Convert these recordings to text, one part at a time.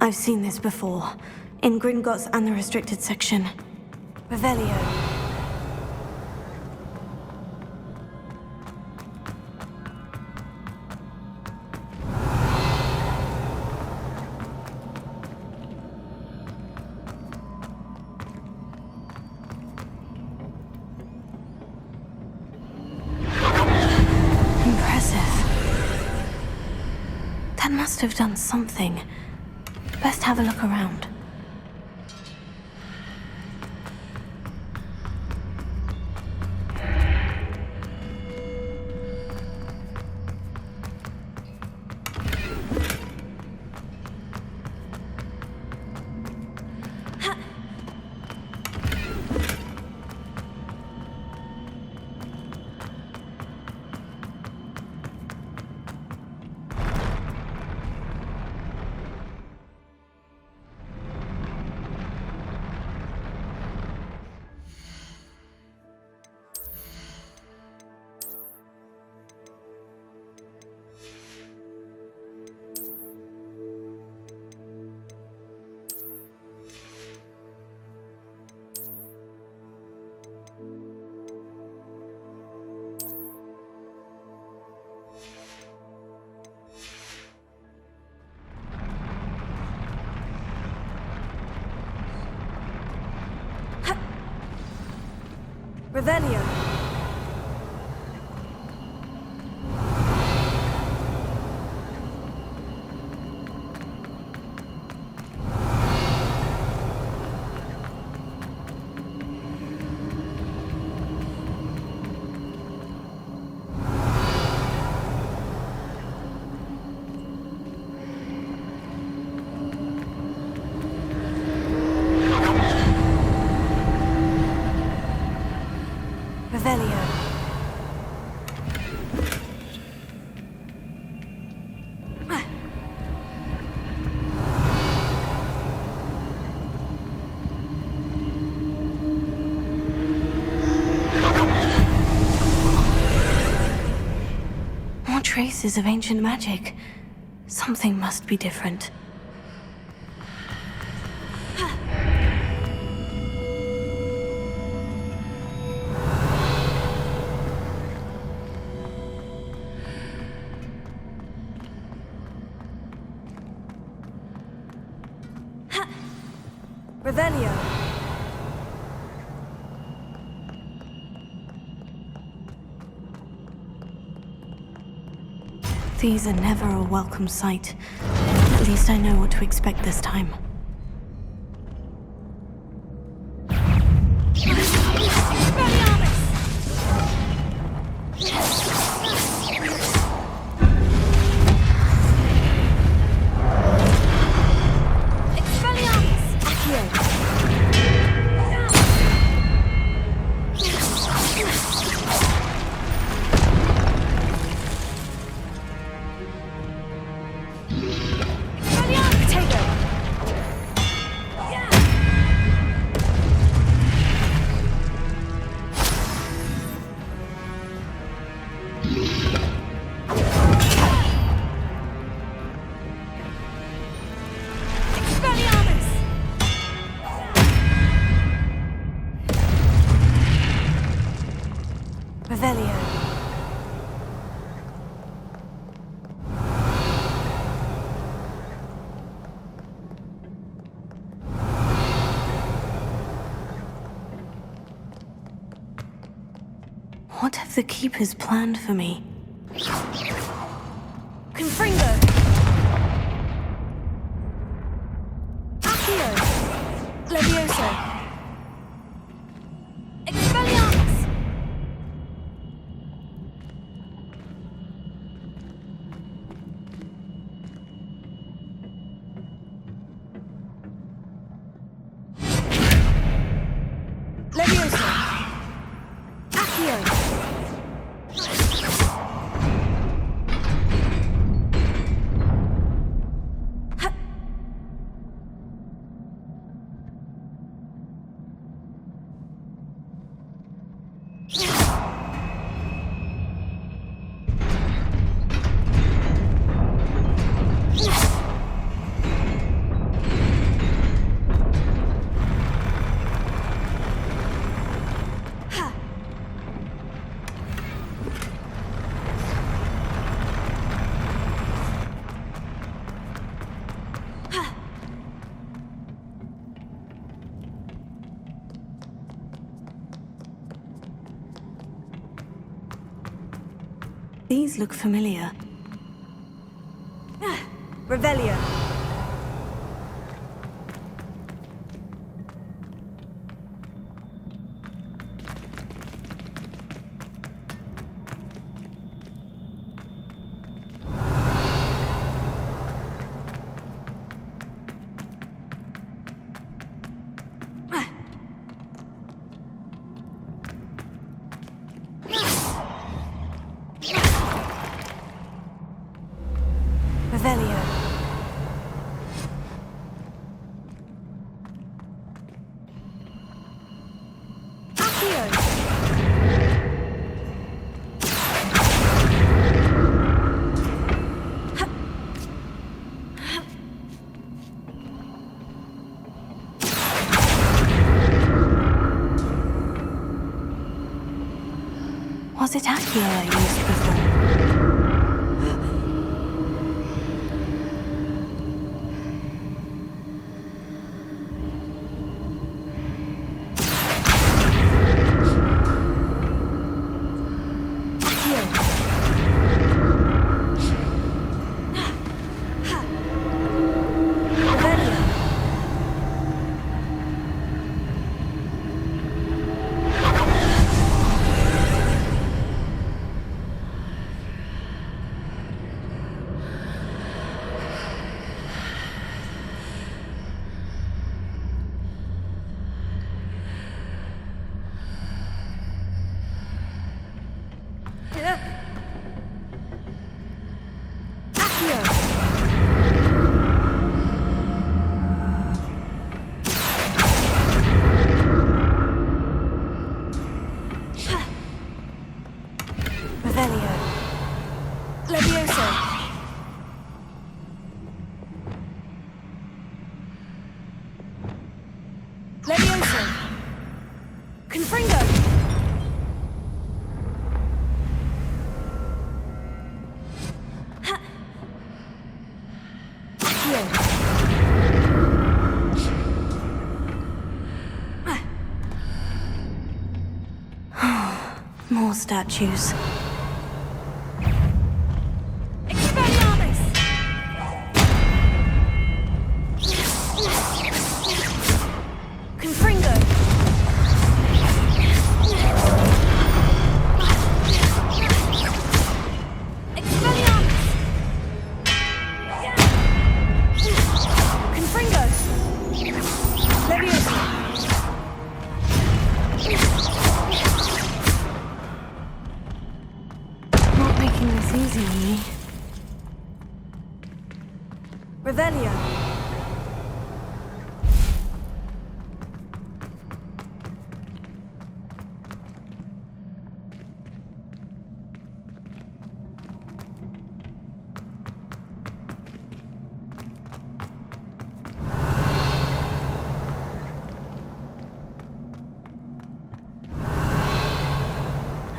I've seen this before. In Gringotts and the restricted section. Revelio. Must have done something. Best have a look around. Revelio. More traces of ancient magic. Something must be different. Revelio. These are never a welcome sight. At least I know what to expect this time. What have the Keepers planned for me? Confringo! Accio! Levioso! Expelliarmus! Levioso! Accio! These look familiar. Revelio. Revelio. Was it Accio I used before? Revelio. Levioso. Levioso. Confringo. Accio. More statues. Not making this easy on me. Revelio.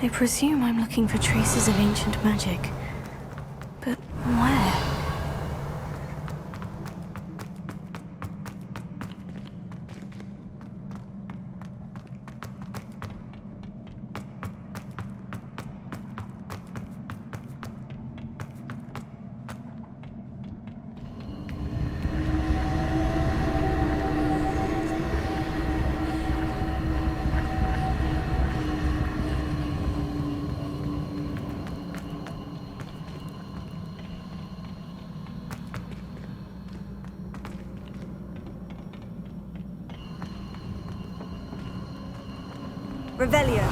I presume I'm looking for traces of ancient magic. But where? Revelio.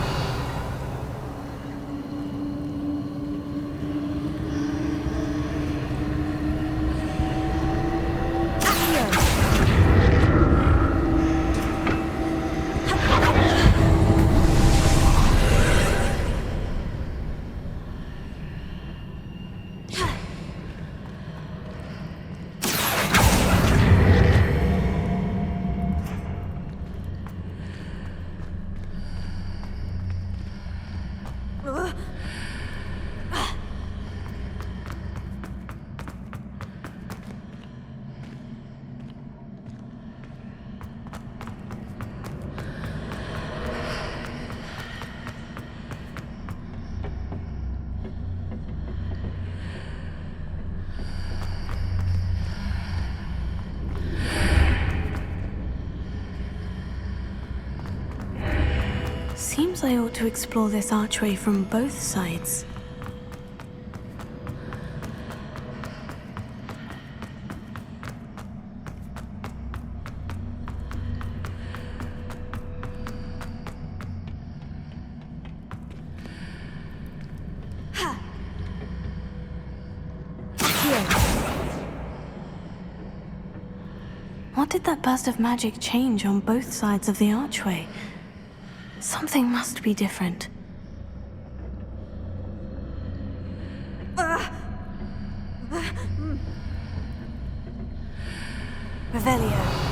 seems I ought to explore this archway from both sides. What did that burst of magic change on both sides of the archway? Something must be different. Revelio.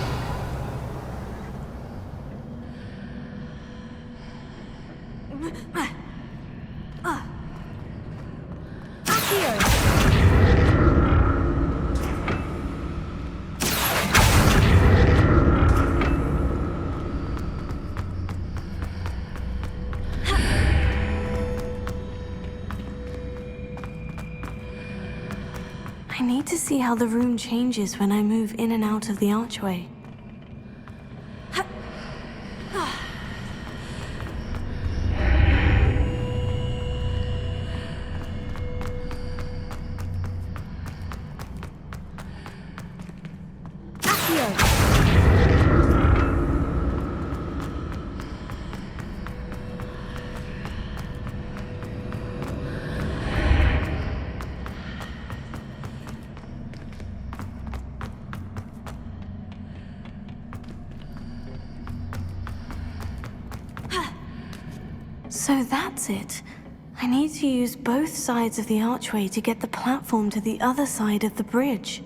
I need to see how the room changes when I move in and out of the archway. So that's it. I need to use both sides of the archway to get the platform to the other side of the bridge.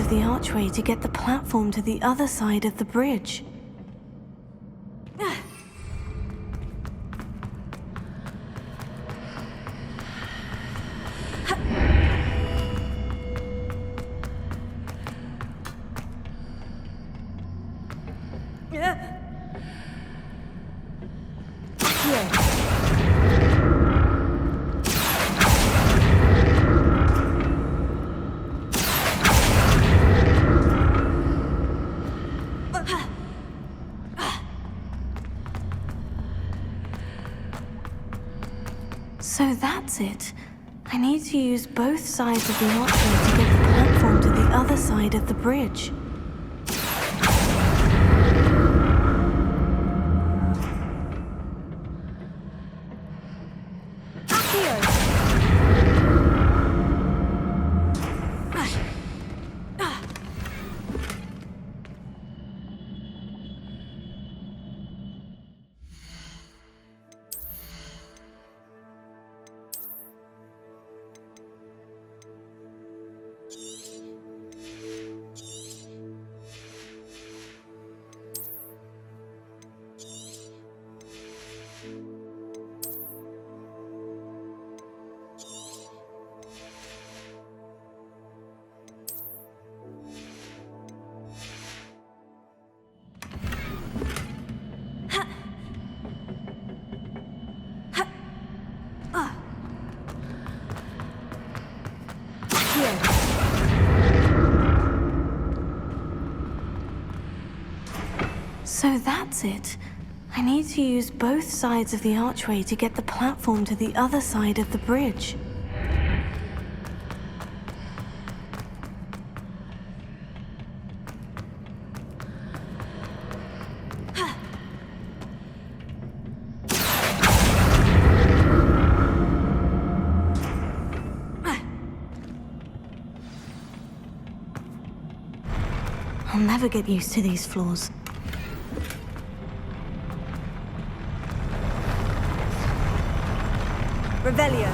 The archway to get the platform to the other side of the bridge. So that's it. I need to use both sides of the archway to get the platform to the other side of the bridge. So that's it. I need to use both sides of the archway to get the platform to the other side of the bridge. I'll never get used to these floors. Revelio.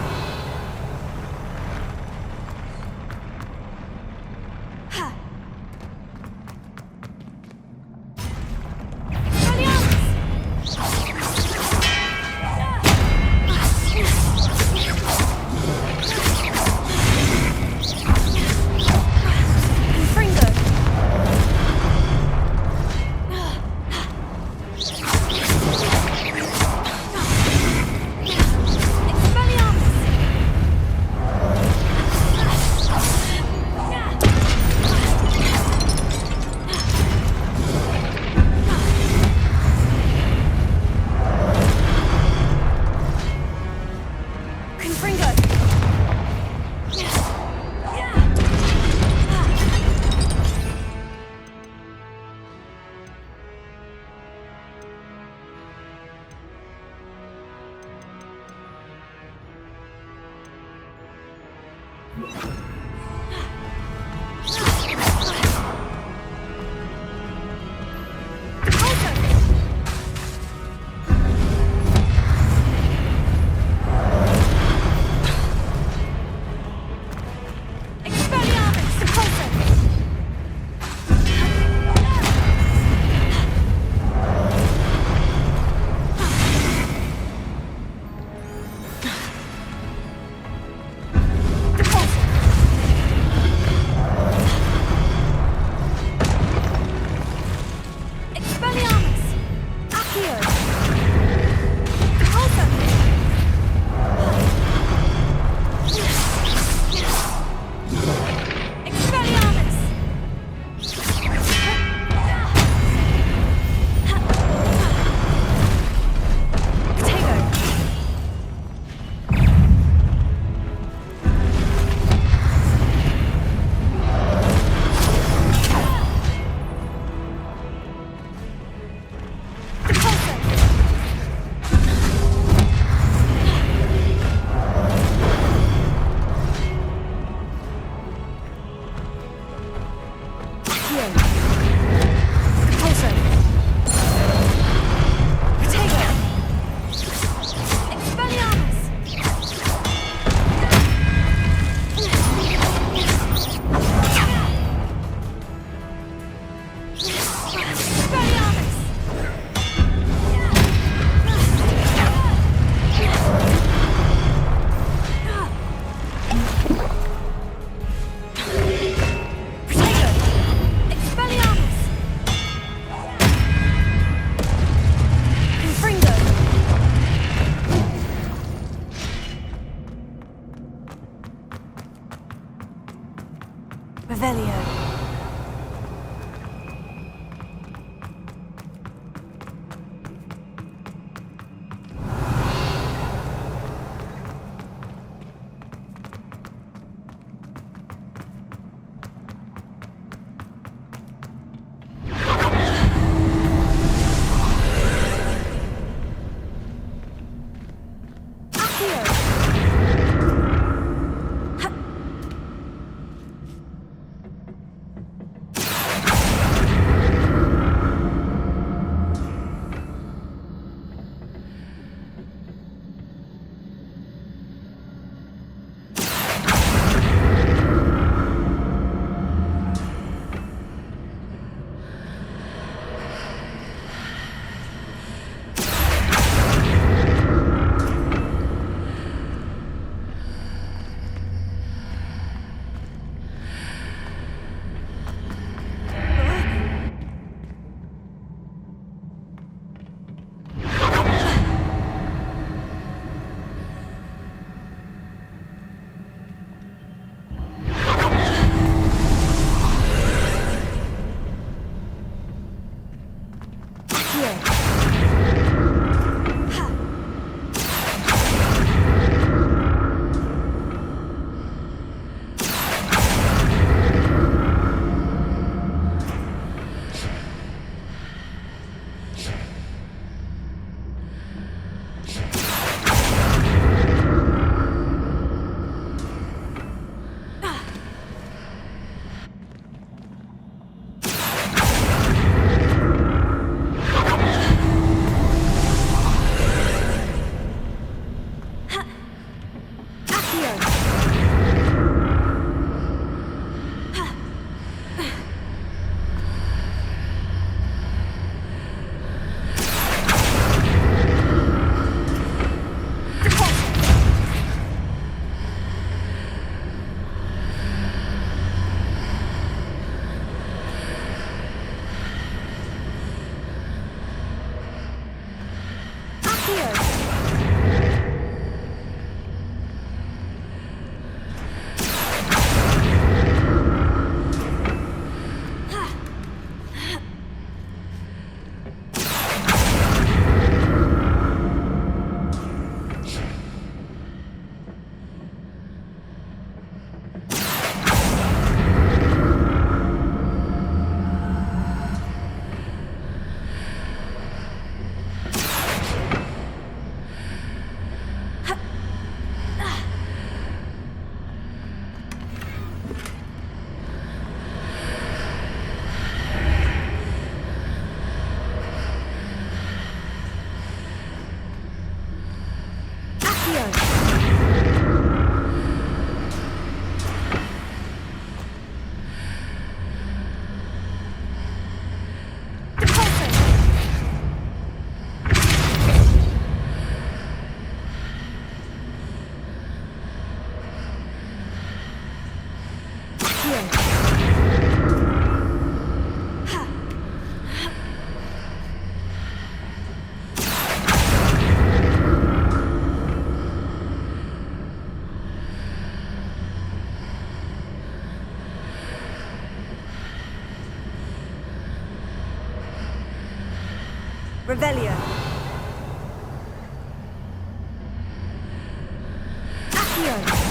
Revelio. Revelio. Accio.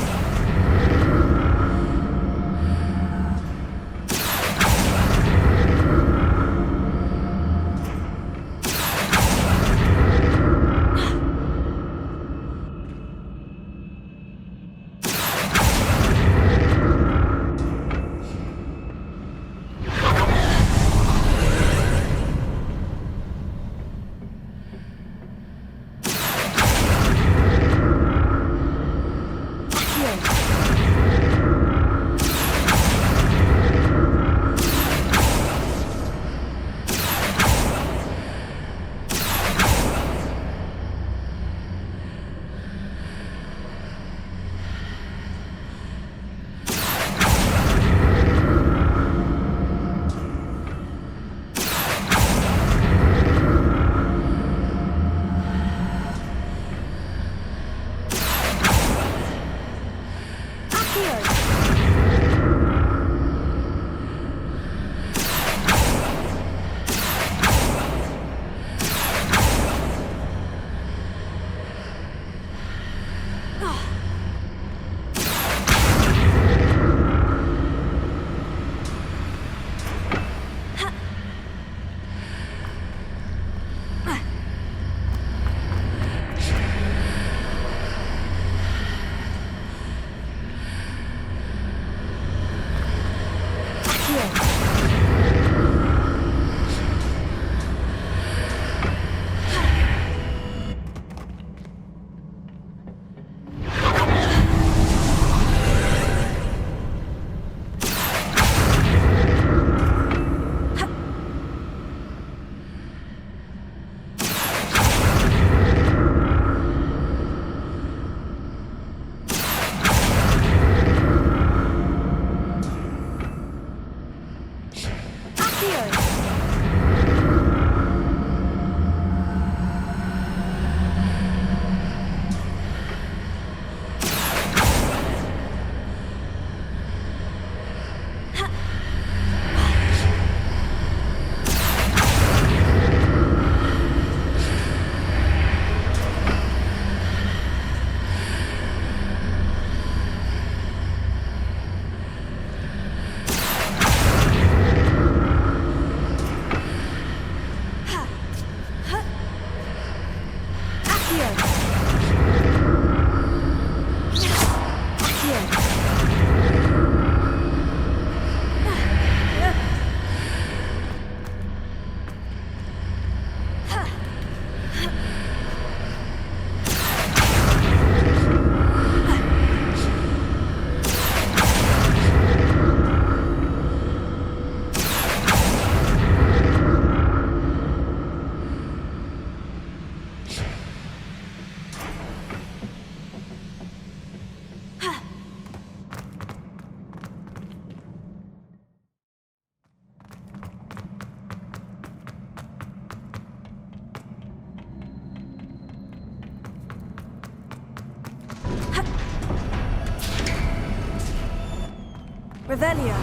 Revelio.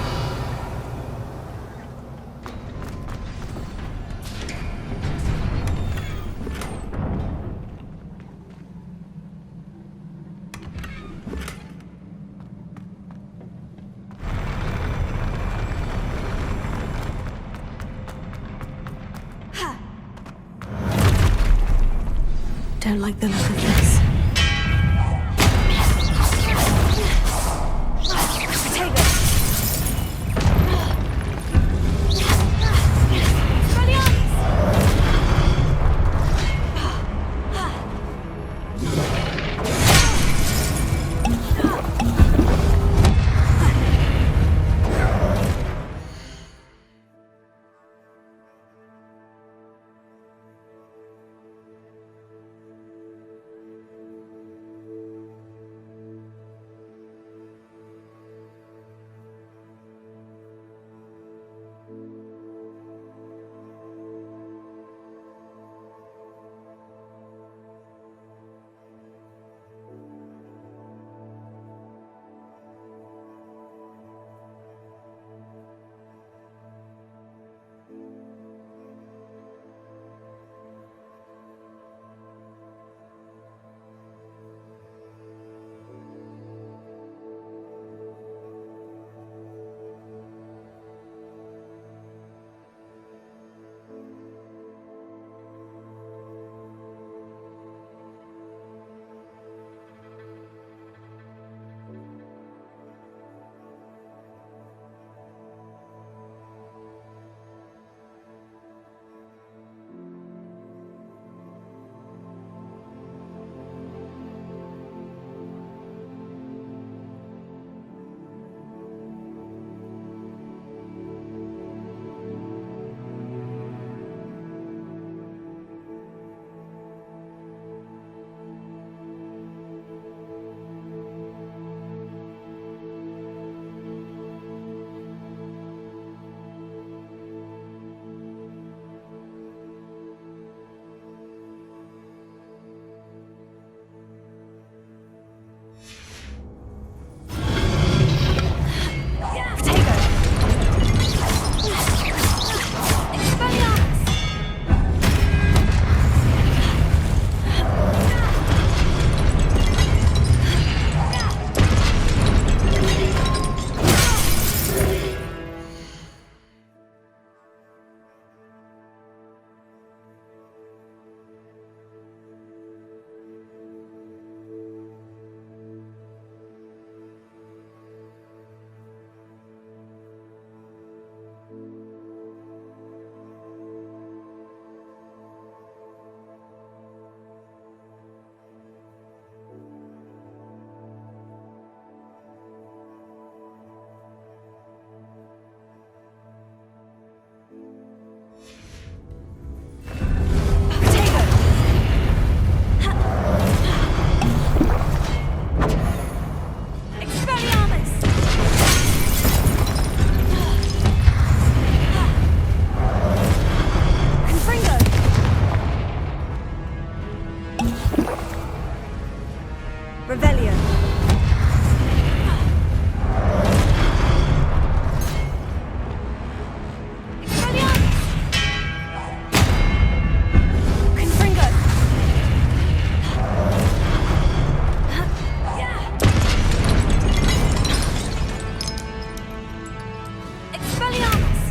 Don't like the look of this. Revelio. Confringo. Expelliarmus.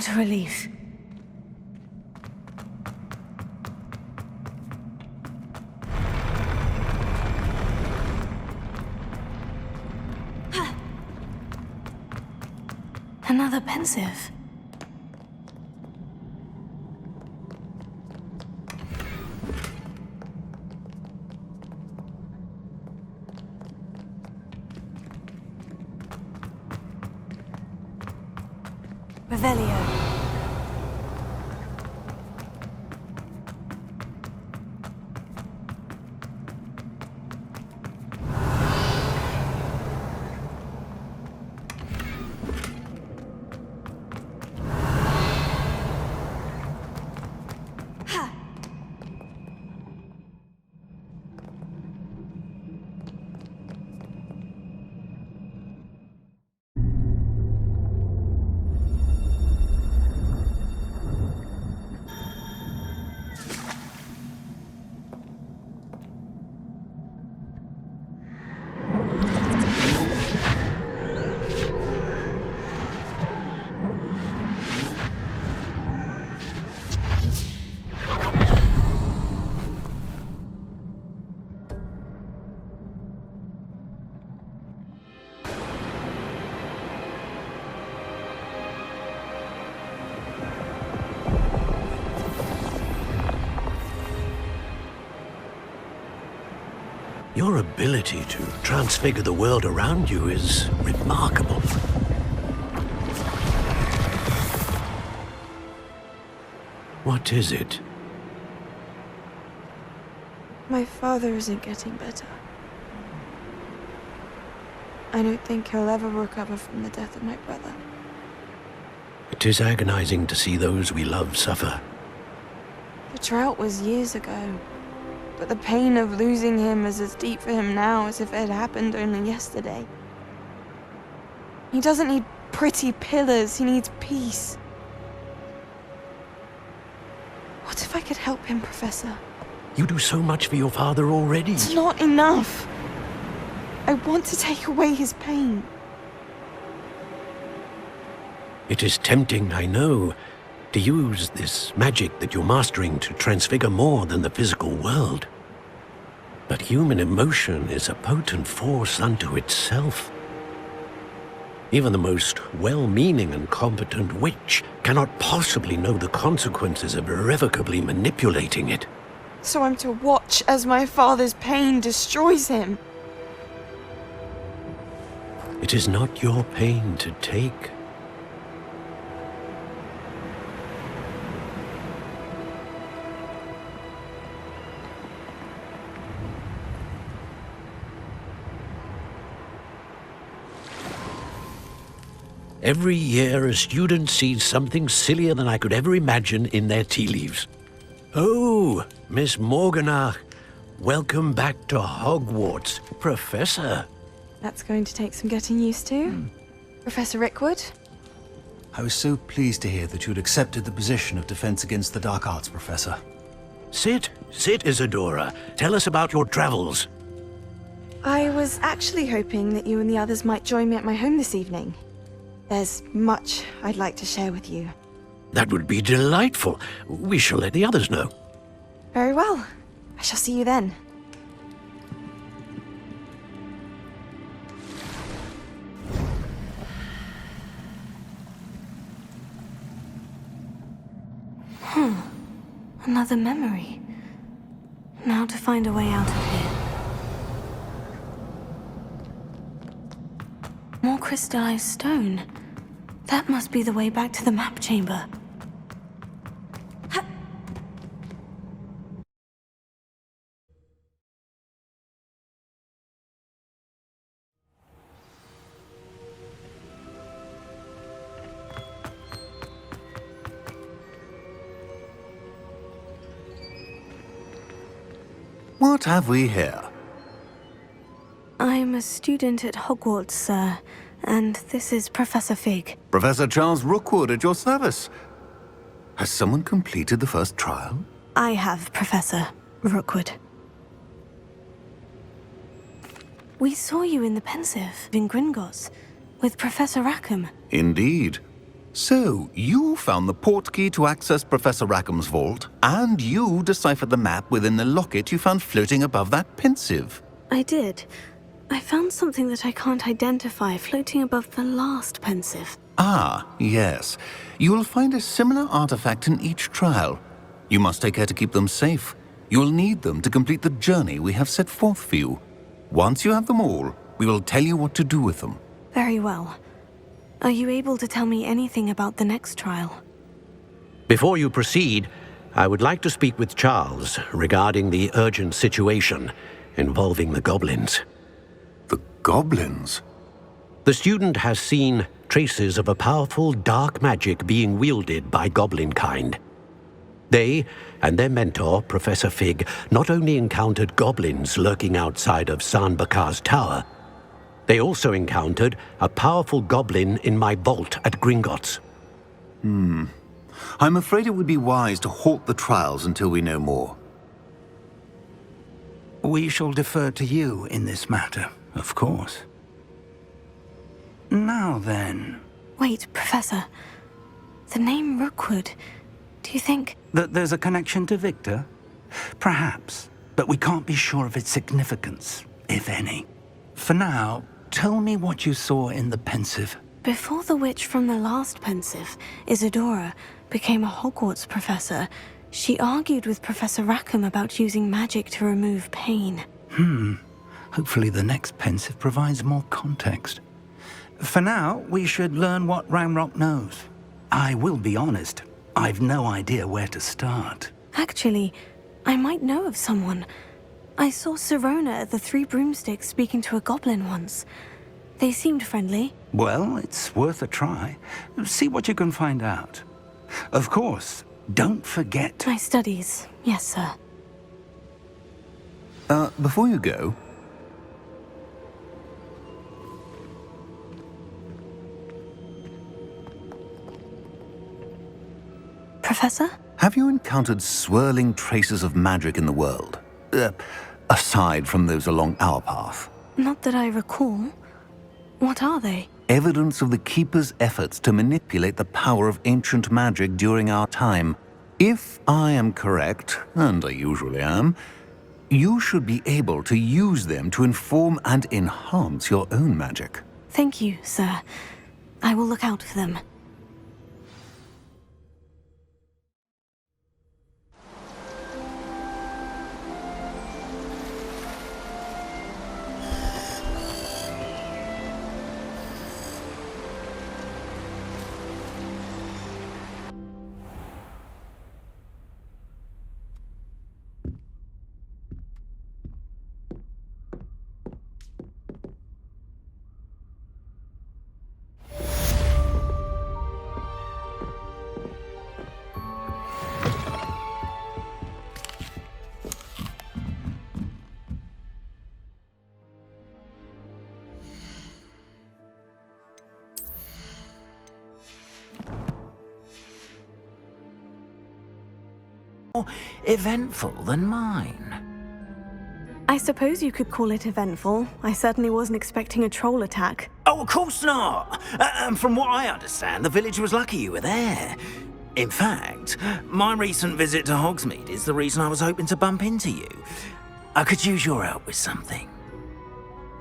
What a relief. Another pensive. Revelio. Your ability to transfigure the world around you is remarkable. What is it? My father isn't getting better. I don't think he'll ever recover from the death of my brother. It is agonizing to see those we love suffer. The drought was years ago, but the pain of losing him is as deep for him now as if it had happened only yesterday. He doesn't need pretty pillars, he needs peace. What if I could help him, Professor? You do so much for your father already. It's not enough. I want to take away his pain. It is tempting, I know, to use this magic that you're mastering to transfigure more than the physical world. But human emotion is a potent force unto itself. Even the most well-meaning and competent witch cannot possibly know the consequences of irrevocably manipulating it. So I'm to watch as my father's pain destroys him. It is not your pain to take. Every year, a student sees something sillier than I could ever imagine in their tea leaves. Oh, Miss Morganach, welcome back to Hogwarts, Professor. That's going to take some getting used to. Professor Rickwood? I was so pleased to hear that you'd accepted the position of Defense Against the Dark Arts, Professor. Sit, Isadora. Tell us about your travels. I was actually hoping that you and the others might join me at my home this evening. There's much I'd like to share with you. That would be delightful. We shall let the others know. Very well. I shall see you then. Another memory. Now to find a way out of here. More crystallized stone. That must be the way back to the map chamber. What have we here? I'm a student at Hogwarts, sir, and this is Professor Fig. Professor Charles Rookwood at your service. Has someone completed the first trial? I have, Professor Rookwood. We saw you in the Pensive in Gringotts with Professor Rackham. Indeed. So, you found the portkey to access Professor Rackham's vault, and you deciphered the map within the locket you found floating above that pensive. I did. I found something that I can't identify floating above the last pensive. Ah, yes. You will find a similar artifact in each trial. You must take care to keep them safe. You will need them to complete the journey we have set forth for you. Once you have them all, we will tell you what to do with them. Very well. Are you able to tell me anything about the next trial? Before you proceed, I would like to speak with Charles regarding the urgent situation involving the goblins. The goblins? The student has seen traces of a powerful dark magic being wielded by goblin kind. They and their mentor, Professor Fig, not only encountered goblins lurking outside of San Bakar's tower, they also encountered a powerful goblin in my vault at Gringotts. I'm afraid it would be wise to halt the trials until we know more. We shall defer to you in this matter, of course. Now then, Wait, Professor. The name Rookwood. Do you think... that there's a connection to Victor? Perhaps, but we can't be sure of its significance, if any. For now, tell me what you saw in the pensive. Before the witch from the last pensive, Isadora, became a Hogwarts professor, she argued with Professor Rackham about using magic to remove pain. Hopefully the next pensive provides more context. For now, we should learn what Ranrock knows. I will be honest, I've no idea where to start. Actually, I might know of someone. I saw Sirona at the Three Broomsticks speaking to a goblin once. They seemed friendly. Well, it's worth a try. See what you can find out. Of course, don't forget... My studies, yes, sir. Before you go, Professor? have you encountered swirling traces of magic in the world? Aside from those along our path. Not that I recall. What are they? Evidence of the Keeper's efforts to manipulate the power of ancient magic during our time. If I am correct, and I usually am, you should be able to use them to inform and enhance your own magic. Thank you, sir. I will look out for them. More eventful than mine. I suppose you could call it eventful. I certainly wasn't expecting a troll attack. Oh, of course not. And from what I understand, the village was lucky you were there. In fact, my recent visit to Hogsmeade is the reason I was hoping to bump into you. I could use your help with something.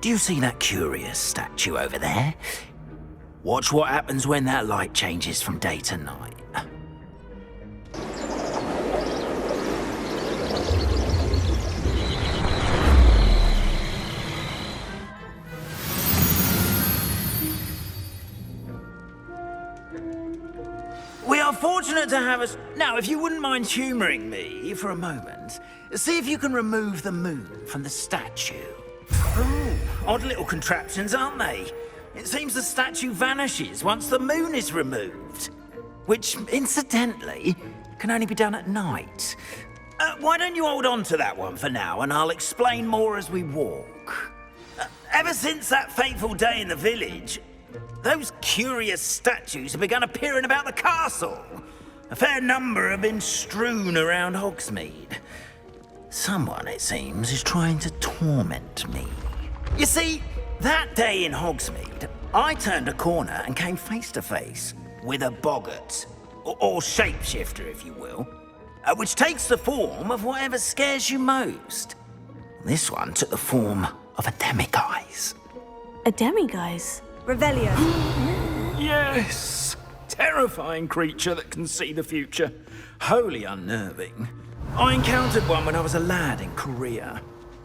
Do you see that curious statue over there? Watch what happens when that light changes from day to night. We are fortunate to have us... Now, if you wouldn't mind humouring me for a moment, see if you can remove the moon from the statue. Ooh, odd little contraptions, aren't they? It seems the statue vanishes once the moon is removed. Which, incidentally, can only be done at night. Why don't you hold on to that one for now, and I'll explain more as we walk. Ever since that fateful day in the village, those curious statues have begun appearing about the castle. A fair number have been strewn around Hogsmeade. Someone, it seems, is trying to torment me. You see, that day in Hogsmeade, I turned a corner and came face to face with a boggart, or shapeshifter if you will, which takes the form of whatever scares you most. This one took the form of a demiguise. A demiguise? Revelio. Yes! Terrifying creature that can see the future. Wholly unnerving. I encountered one when I was a lad in Korea.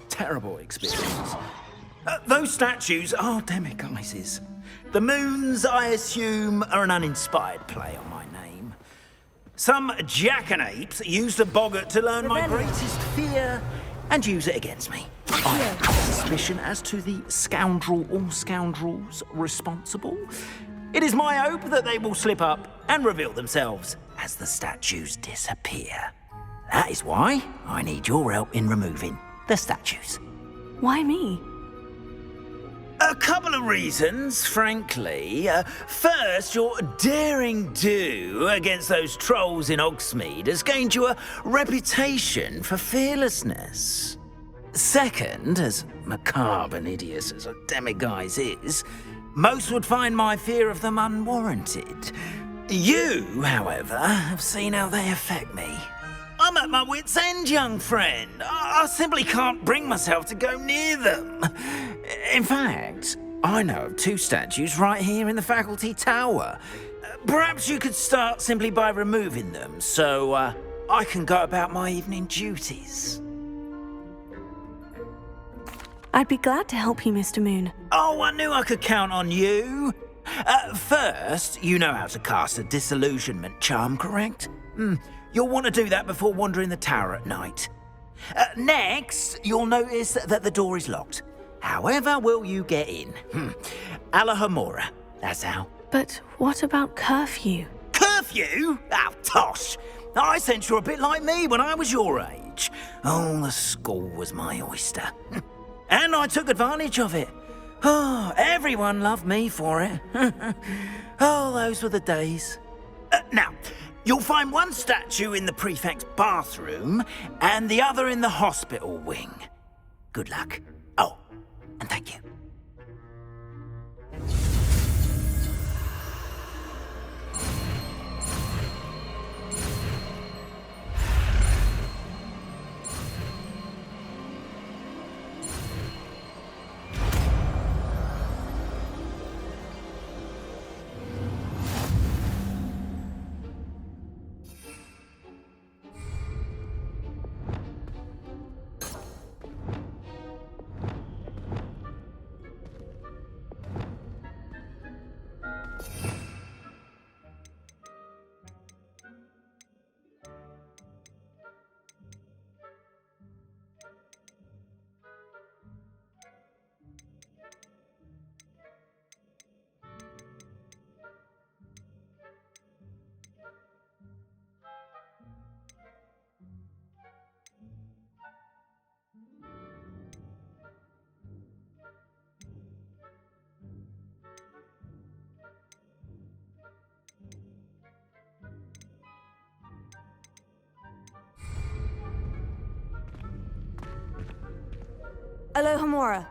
Terrible experience. Those statues are demiguises. The moons, I assume, are an uninspired play on my name. Some jackanapes used a boggart to learn my greatest fear and use it against me. I have suspicion as to the scoundrel or scoundrels responsible. It is my hope that they will slip up and reveal themselves as the statues disappear. That is why I need your help in removing the statues. Why me? A couple of reasons, frankly. First, your daring do against those trolls in Hogsmeade has gained you a reputation for fearlessness. Second, as macabre and hideous as a demiguise is, most would find my fear of them unwarranted. You, however, have seen how they affect me. I'm at my wit's end, young friend. I simply can't bring myself to go near them. In fact, I know of 2 statues right here in the faculty tower. Perhaps you could start simply by removing them, so I can go about my evening duties. I'd be glad to help you, Mr. Moon. Oh, I knew I could count on you. First, you know how to cast a disillusionment charm, correct? You'll want to do that before wandering the tower at night. Next, you'll notice that the door is locked. However will you get in? Alahomora, that's how. But what about curfew? Curfew? Oh, tosh. I sense you're a bit like me when I was your age. Oh, the school was my oyster. And I took advantage of it. Oh, everyone loved me for it. Oh, those were the days. Now, you'll find one statue in the prefect's bathroom and the other in the hospital wing. Good luck. Oh, and thank you. Alohomora.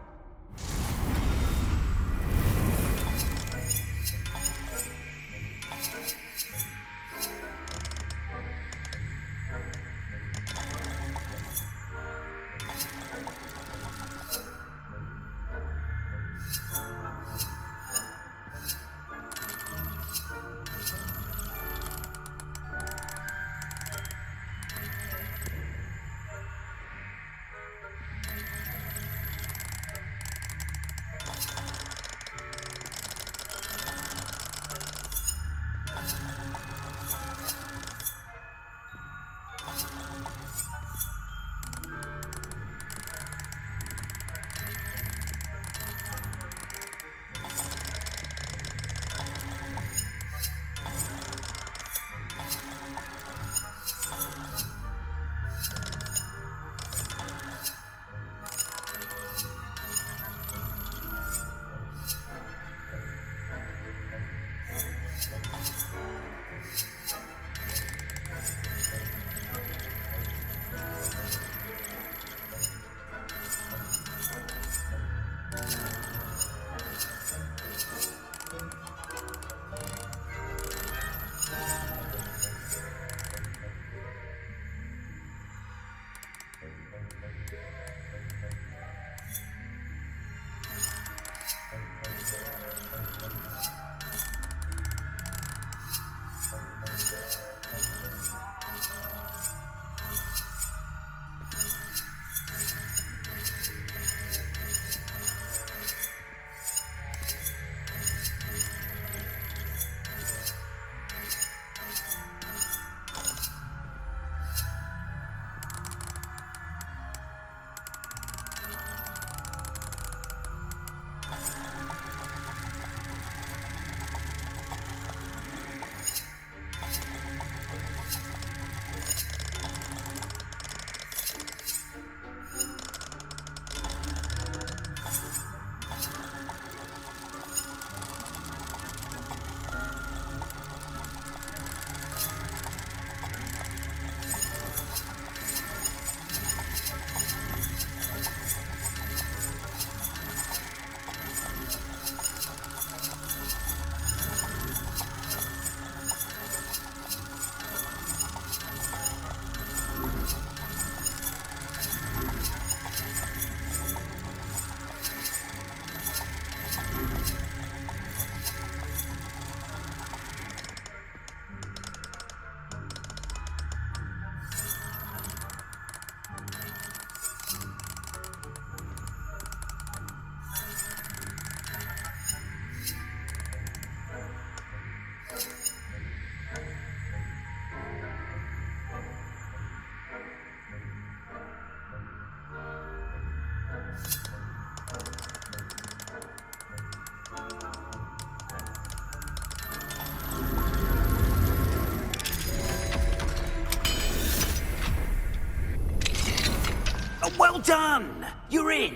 done! You're in!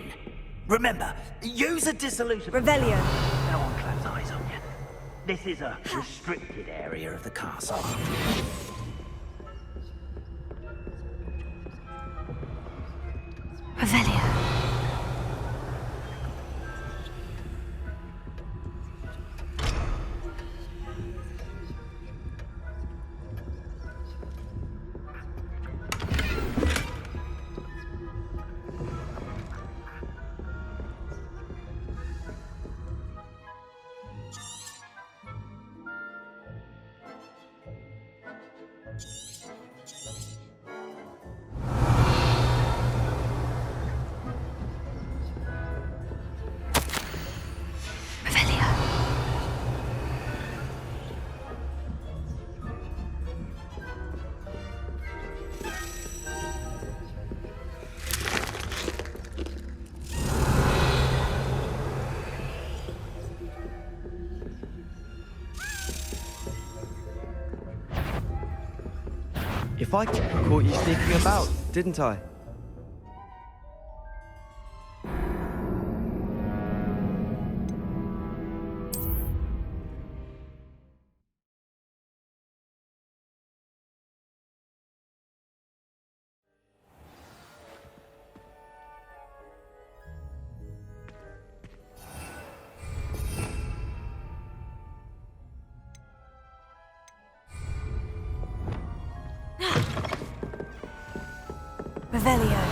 Remember, use a dissolution... Revelio. No one claps eyes on you. This is a restricted area of the castle. Revelio. If I caught you sneaking about, didn't I? Revelio.